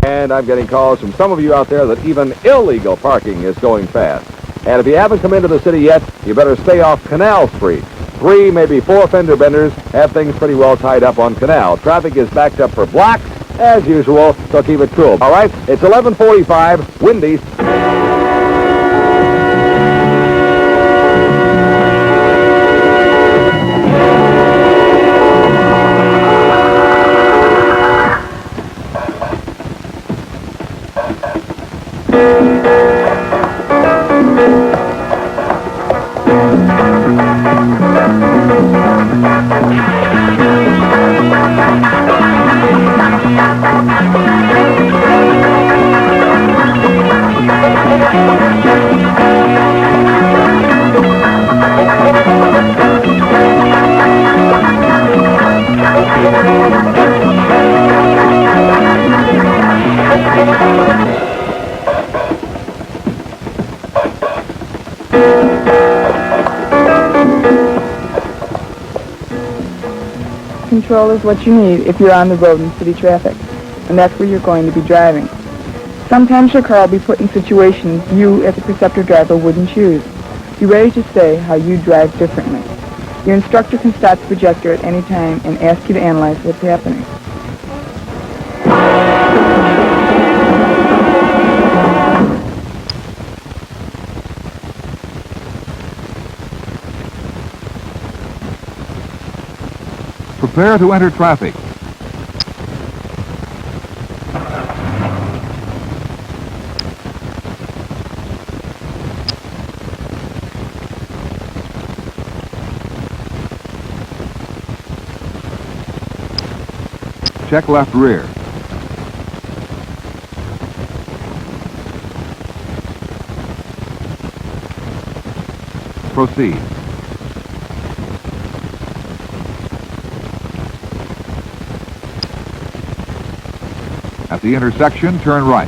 And I'm getting calls from some of you out there that even illegal parking is going fast. And if you haven't come into the city yet, you better stay off Canal Street. 3, maybe 4 fender benders have things pretty well tied up on Canal. Traffic is backed up for blocks, as usual, so keep it cool. All right, it's 11:45, windy. Control is what you need if you're on the road in city traffic, and that's where you're going to be driving. Sometimes your car will be put in situations you, as a preceptor driver, wouldn't choose. Be ready to say how you drive differently. Your instructor can stop the projector at any time and ask you to analyze what's happening. Prepare to enter traffic. Check left rear. Proceed. At the intersection, turn right.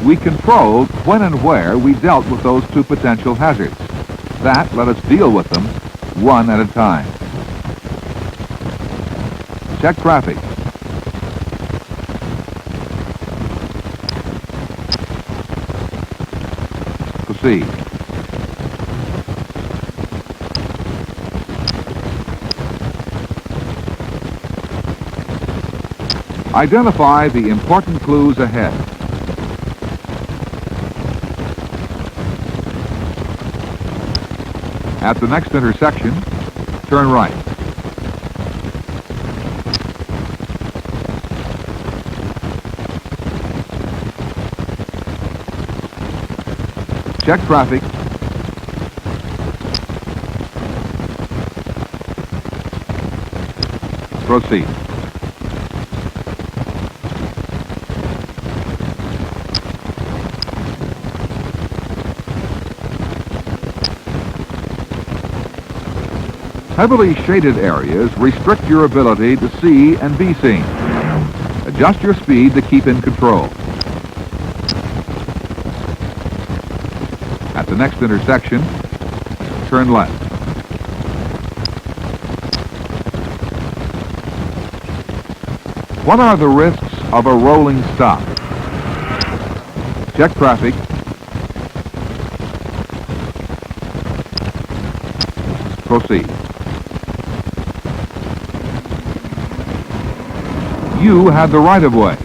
We controlled when and where we dealt with those two potential hazards. That let us deal with them one at a time. Check traffic. Proceed. Identify the important clues ahead. At the next intersection, turn right. Check traffic. Proceed. Heavily shaded areas restrict your ability to see and be seen. Adjust your speed to keep in control. At the next intersection, turn left. What are the risks of a rolling stop? Check traffic. Proceed. You had the right-of-way,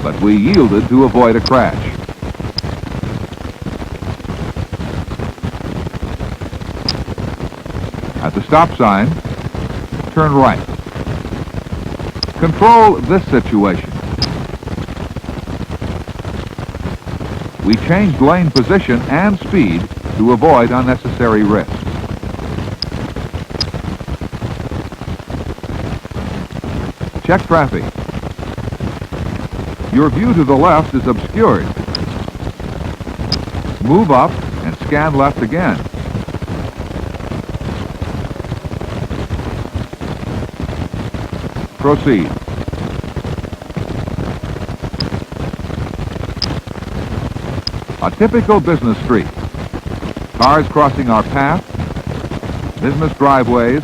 but we yielded to avoid a crash. At the stop sign, turn right. Control this situation. We changed lane position and speed to avoid unnecessary risks. Check traffic. Your view to the left is obscured. Move up and scan left again. Proceed. A typical business street. Cars crossing our path, business driveways,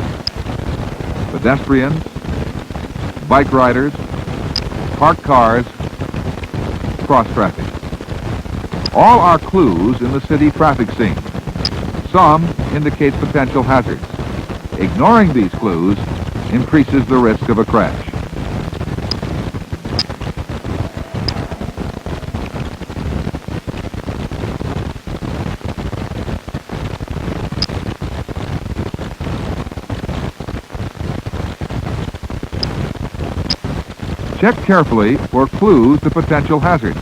pedestrians, bike riders, parked cars, cross traffic. All are clues in the city traffic scene. Some indicate potential hazards. Ignoring these clues increases the risk of a crash. Check carefully for clues to potential hazards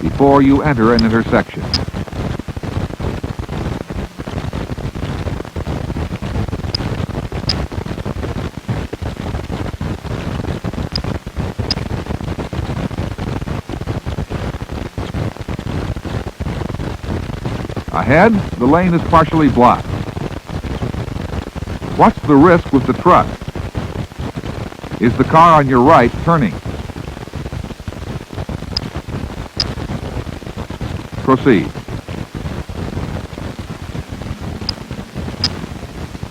before you enter an intersection. Ahead, the lane is partially blocked. What's the risk with the truck? Is the car on your right turning? Proceed.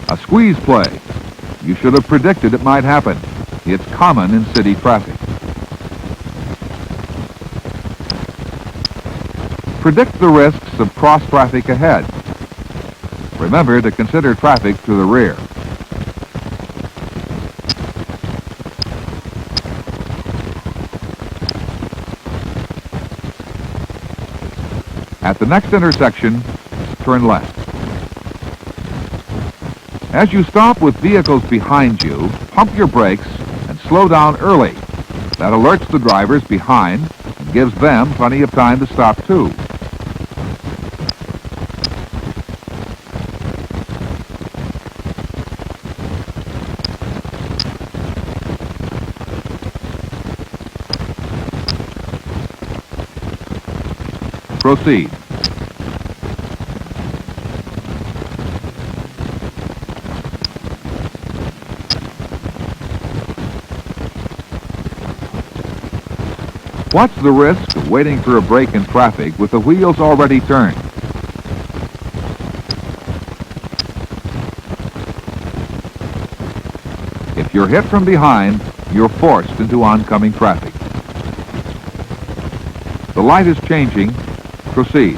A squeeze play. You should have predicted it might happen. It's common in city traffic. Predict the risks of cross traffic ahead. Remember to consider traffic to the rear. At the next intersection, turn left. As you stop with vehicles behind you, pump your brakes and slow down early. That alerts the drivers behind and gives them plenty of time to stop too. Proceed. What's the risk of waiting for a break in traffic with the wheels already turned? If you're hit from behind, you're forced into oncoming traffic. The light is changing. Proceed.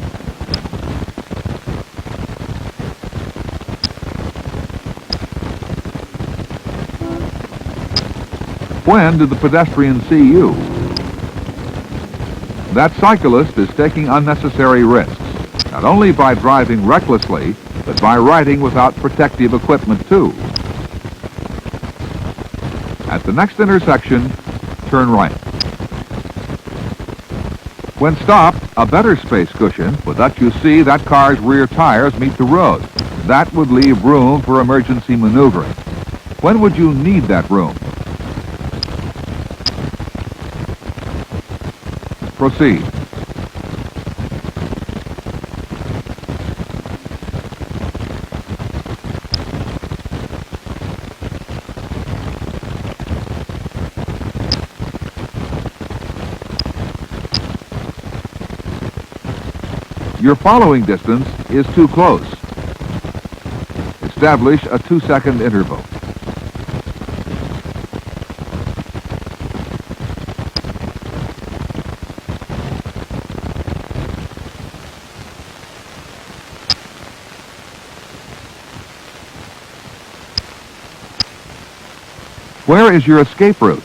When did the pedestrian see you? That cyclist is taking unnecessary risks, not only by driving recklessly, but by riding without protective equipment too. At the next intersection, turn right. When stopped, a better space cushion would let you see that car's rear tires meet the road. That would leave room for emergency maneuvering. When would you need that room? Proceed. Your following distance is too close. Establish a 2-second interval. Where is your escape route?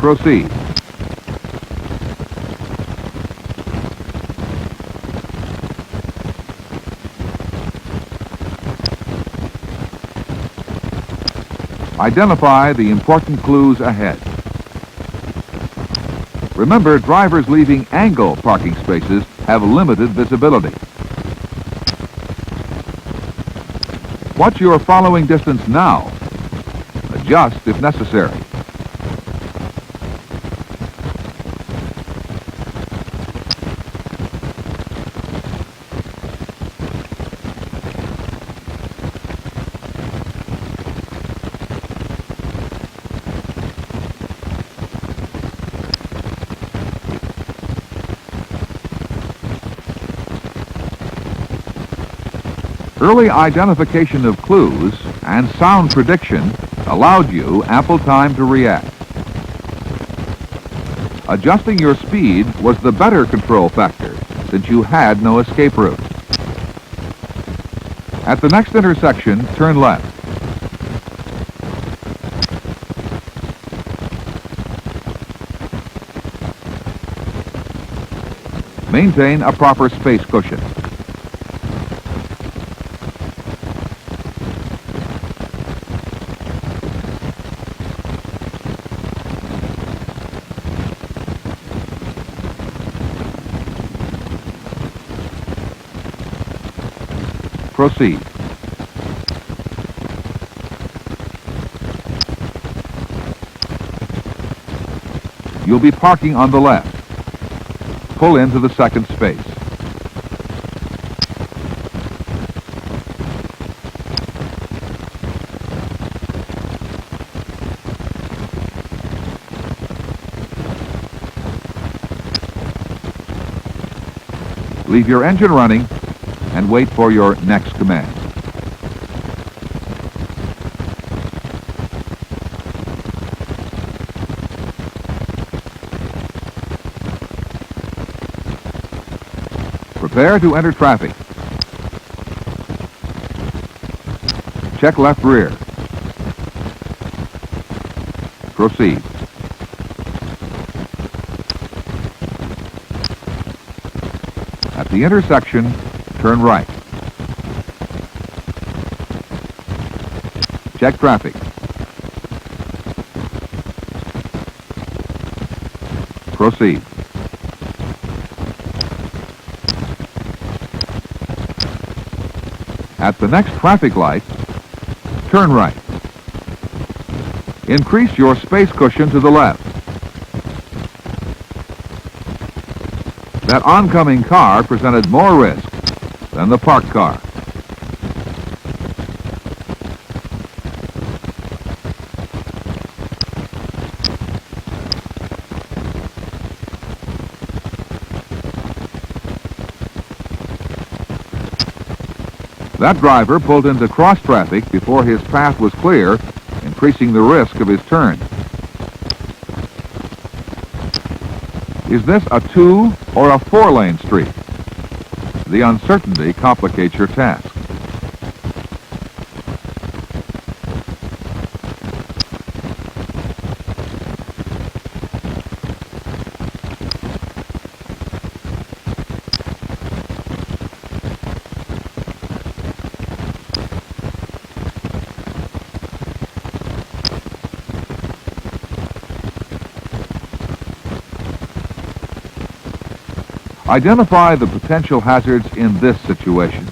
Proceed. Identify the important clues ahead. Remember, drivers leaving angle parking spaces have limited visibility. What's your following distance now? Adjust if necessary. Early identification of clues and sound prediction allowed you ample time to react. Adjusting your speed was the better control factor, since you had no escape route. At the next intersection, turn left. Maintain a proper space cushion. Proceed. You'll be parking on the left. Pull into the second space. Leave your engine running and wait for your next command. Prepare to enter traffic. Check left rear. Proceed. At the intersection, turn right. Check traffic. Proceed. At the next traffic light, turn right. Increase your space cushion to the left. That oncoming car presented more risk than the parked car. That driver pulled into cross traffic before his path was clear, increasing the risk of his turn. Is this a 2 or a 4-lane street? The uncertainty complicates your task. Identify the potential hazards in this situation.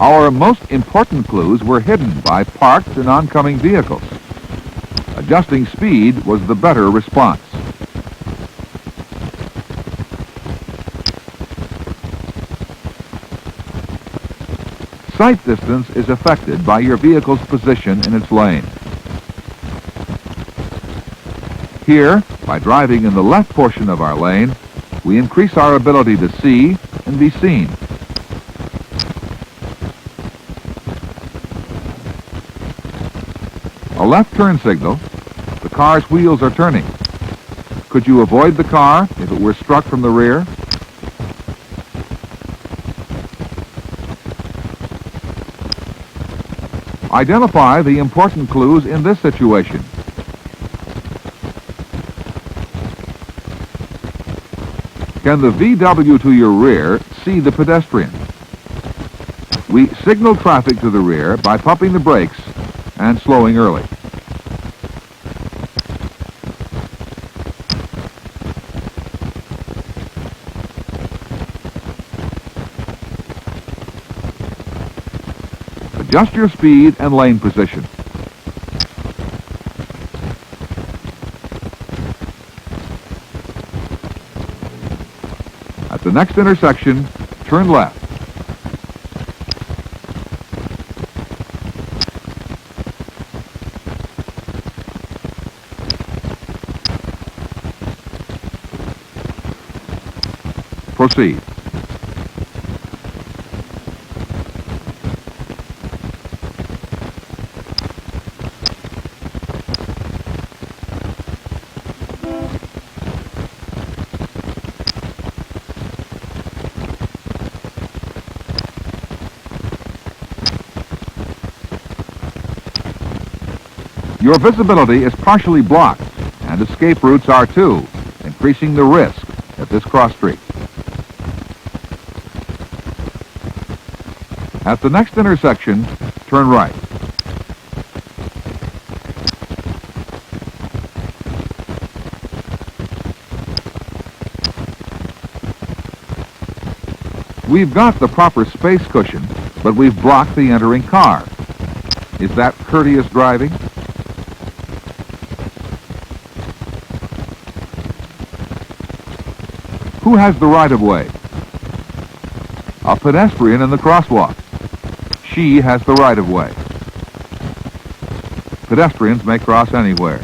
Our most important clues were hidden by parked and oncoming vehicles. Adjusting speed was the better response. Sight distance is affected by your vehicle's position in its lane. Here, by driving in the left portion of our lane, we increase our ability to see and be seen. A left turn signal, the car's wheels are turning. Could you avoid the car if it were struck from the rear? Identify the important clues in this situation. Can the VW to your rear see the pedestrian? We signal traffic to the rear by pumping the brakes and slowing early. Adjust your speed and lane position. At the next intersection, turn left. Proceed. Your visibility is partially blocked, and escape routes are too, increasing the risk at this cross street. At the next intersection, turn right. We've got the proper space cushion, but we've blocked the entering car. Is that courteous driving? Who has the right-of-way? A pedestrian in the crosswalk. She has the right-of-way. Pedestrians may cross anywhere.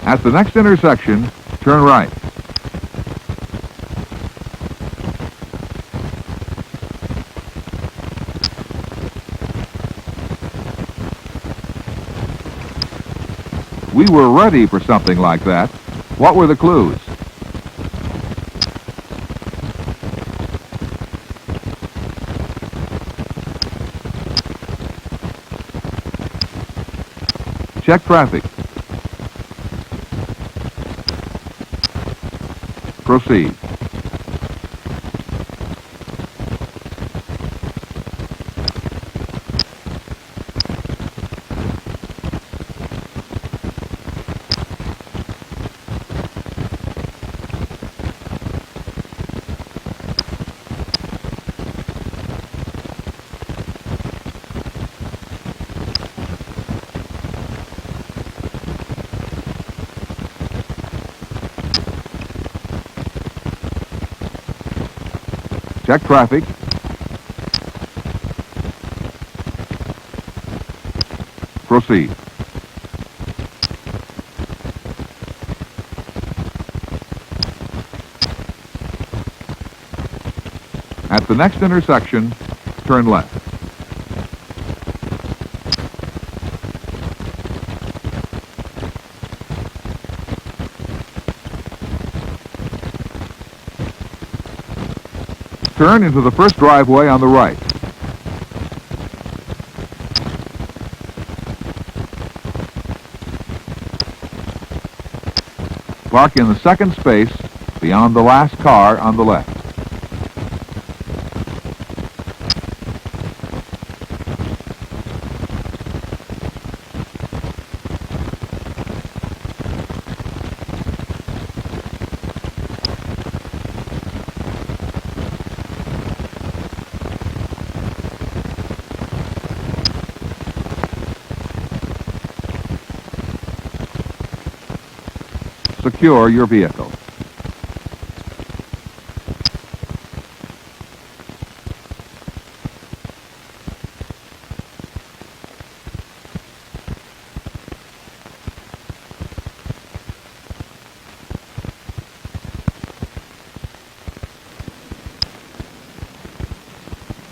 At the next intersection, turn right. We were ready for something like that. What were the clues? Check traffic. Proceed. Check traffic. Proceed. At the next intersection, turn left. Turn into the first driveway on the right. Park in the second space beyond the last car on the left. Secure your vehicle.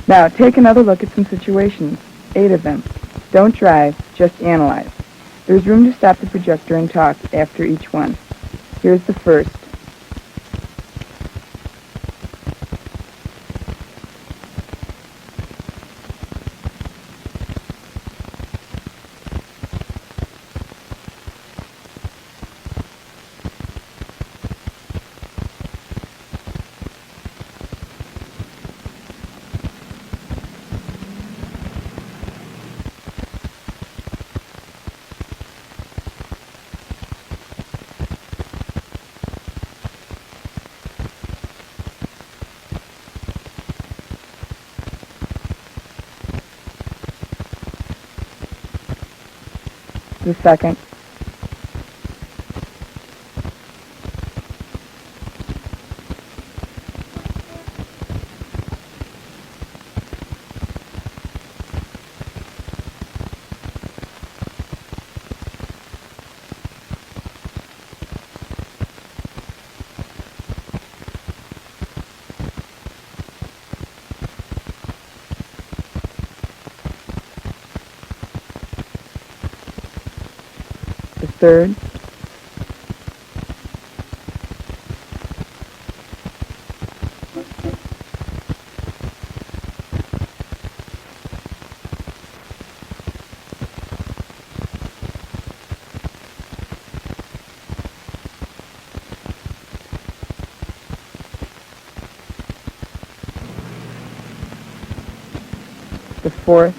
Now, take another look at some situations, 8 of them. Don't drive, just analyze. There's room to stop the projector and talk after each one. Here's the first. The second. third, the fourth,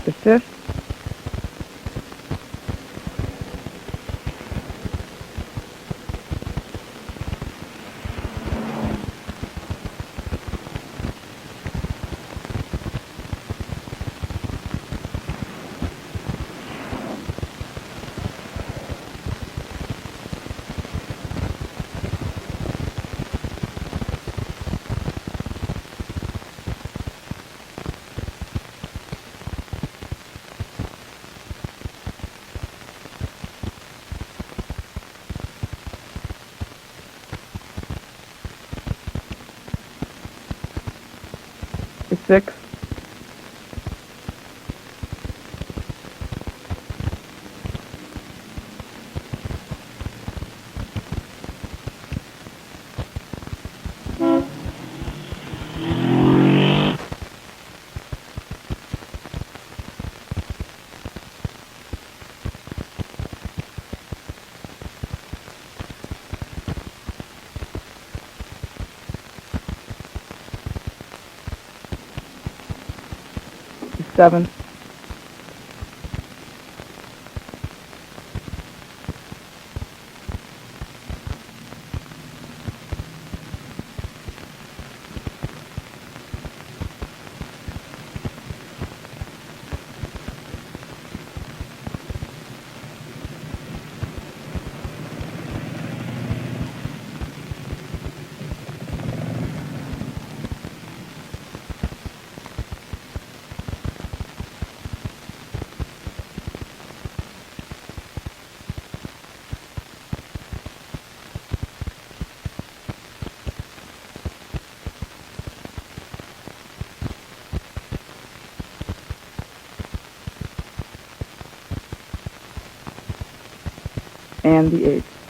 the fifth, the sixth, the seventh, and the eighth.